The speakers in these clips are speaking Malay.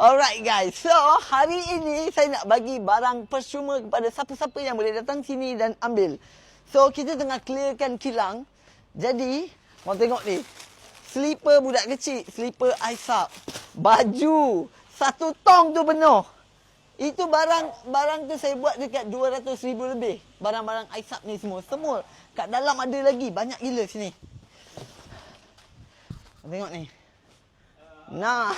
Alright guys, so hari ini saya nak bagi barang percuma kepada siapa-siapa yang boleh datang sini dan ambil. So kita tengah clearkan kilang. Jadi, korang tengok ni. Slipper budak kecil, slipper Aisap. Baju, 1 tong tu penuh. Itu barang tu saya buat dekat 200,000 lebih. Barang-barang Aisap ni semua. Semua kat dalam ada lagi, banyak gila sini. Tengok ni. Nah.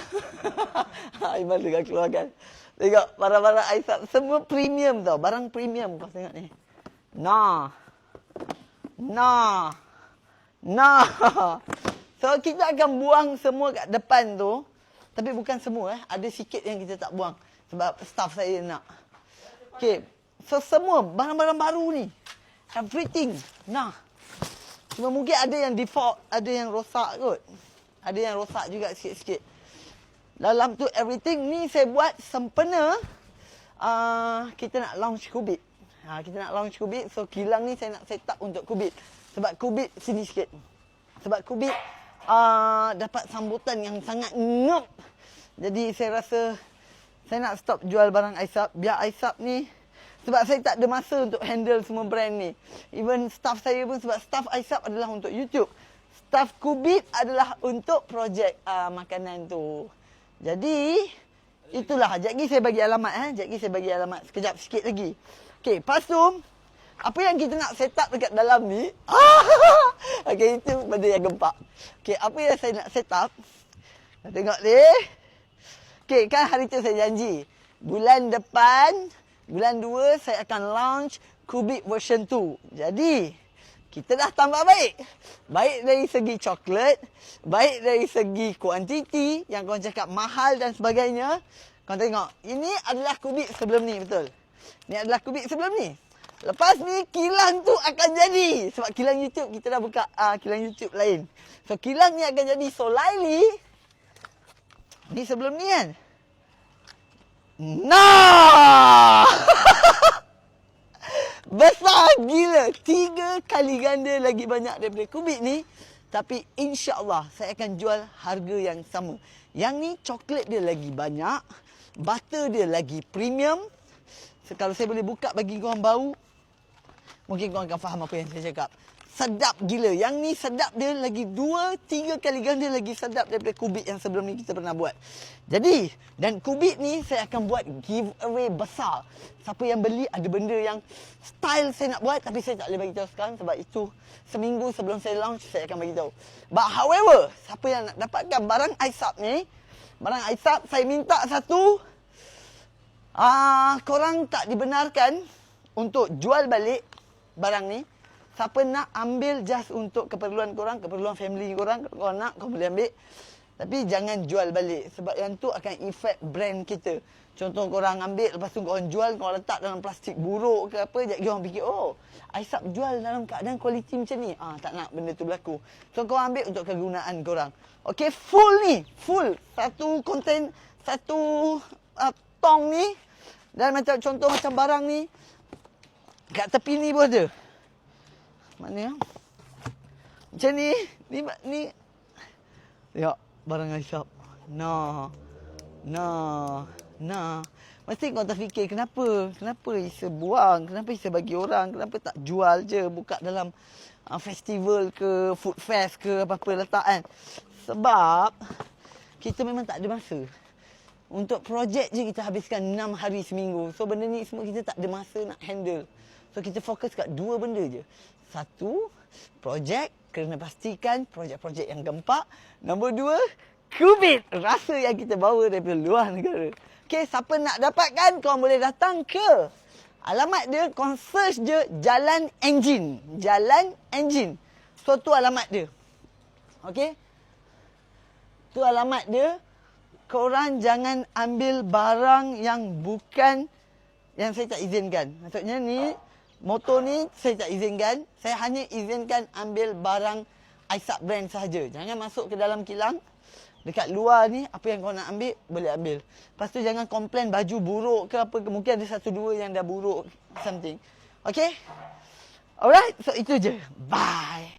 Iman tengah keluarkan. Tengok barang-barang Aisap. Semua premium tau. Barang premium kau tengok ni. Nah. So kita akan buang semua kat depan tu. Tapi bukan semua Ada sikit yang kita tak buang. Sebab staff saya nak. Okay. So semua barang-barang baru ni. Everything. Nah. Cuma mungkin ada yang default. Ada yang rosak kot. Ada yang rosak juga sikit-sikit. Dalam tu everything ni saya buat sempena kita nak launch Kubit. Kita nak launch Kubit. So kilang ni saya nak set up untuk Kubit. Sebab Kubit sini sikit. Sebab Kubit dapat sambutan yang sangat ngep. Jadi saya rasa saya nak stop jual barang Aisap. Biar Aisap ni, sebab saya tak ada masa untuk handle semua brand ni. Even staff saya pun, sebab staff Aisap adalah untuk YouTube. Staff Kubit adalah untuk projek makanan tu. Jadi, itulah. Sekejap lagi saya bagi alamat. Sekejap lagi saya bagi alamat. Sekejap, sikit lagi. Okay, lepas tu, apa yang kita nak set up dekat dalam ni. Okay, itu benda yang gempak. Okay, apa yang saya nak set up. Tengok ni. Okay, kan hari tu saya janji. Bulan depan, bulan 2, saya akan launch Kubit version 2. Jadi, kita dah tambah baik. Baik dari segi coklat, baik dari segi kuantiti yang korang cakap mahal dan sebagainya. Korang tengok, ini adalah Kubit sebelum ni, betul? Ini adalah Kubit sebelum ni. Lepas ni, kilang tu akan jadi. Sebab kilang YouTube, kita dah buka kilang YouTube lain. So, kilang ni akan jadi. So, Laili, ni sebelum ni kan? Nah! Besar gila. 3 kali ganda lagi banyak daripada Kubit ni. Tapi insya-Allah saya akan jual harga yang sama. Yang ni coklat dia lagi banyak. Butter dia lagi premium. So, kalau saya boleh buka bagi korang bau, mungkin korang akan faham apa yang saya cakap. Sedap gila. Yang ni sedap dia lagi 2-3 kali ganda lagi sedap daripada Kubit yang sebelum ni kita pernah buat. Jadi, dan Kubit ni saya akan buat giveaway besar. Siapa yang beli, ada benda yang style saya nak buat tapi saya tak boleh bagi tahu sekarang sebab itu seminggu sebelum saya launch saya akan bagi tahu. But however, siapa yang nak dapatkan barang Aisap ni, barang Aisap saya minta satu, korang tak dibenarkan untuk jual balik barang ni. Siapa nak ambil just untuk keperluan korang, keperluan family korang. Kalau korang nak, korang boleh ambil. Tapi jangan jual balik. Sebab yang tu akan effect brand kita. Contoh korang ambil, lepas tu korang jual, korang letak dalam plastik buruk ke apa. Jadi orang fikir, oh, Aisap jual dalam keadaan kualiti macam ni. Tak nak benda tu berlaku. So korang ambil untuk kegunaan korang. Okay, full ni. Full. Satu konten, satu tong ni. Dan macam contoh macam barang ni. Kat tepi ni pun ada. Mana? Macam ni. Ni. Tengok. Barang Aisap. Nah. Mesti kau terfikir kenapa? Kenapa Isa buang? Kenapa Isa bagi orang? Kenapa tak jual je? Buka dalam festival ke, food fest ke, apa-apa letak kan? Sebab kita memang tak ada masa. Untuk projek je kita habiskan 6 hari seminggu. So benda ni semua kita tak ada masa nak handle. So kita fokus kat 2 benda je. 1, projek, kena pastikan projek-projek yang gempak. Nombor 2, Kubit, rasa yang kita bawa daripada luar negara. Okay, siapa nak dapatkan, korang boleh datang ke alamat dia, korang search je Jalan Engine. Jalan Engine. So tu alamat dia. Okay, tu alamat dia. Korang jangan ambil barang yang bukan, yang saya tak izinkan. Maksudnya ni, motor ni saya tak izinkan. Saya hanya izinkan ambil barang Aisap brand sahaja. Jangan masuk ke dalam kilang. Dekat luar ni, apa yang kau nak ambil, boleh ambil. Lepas tu jangan komplain baju buruk ke apa ke. Mungkin ada 1-2 yang dah buruk, something. Okay? Alright, so itu je. Bye.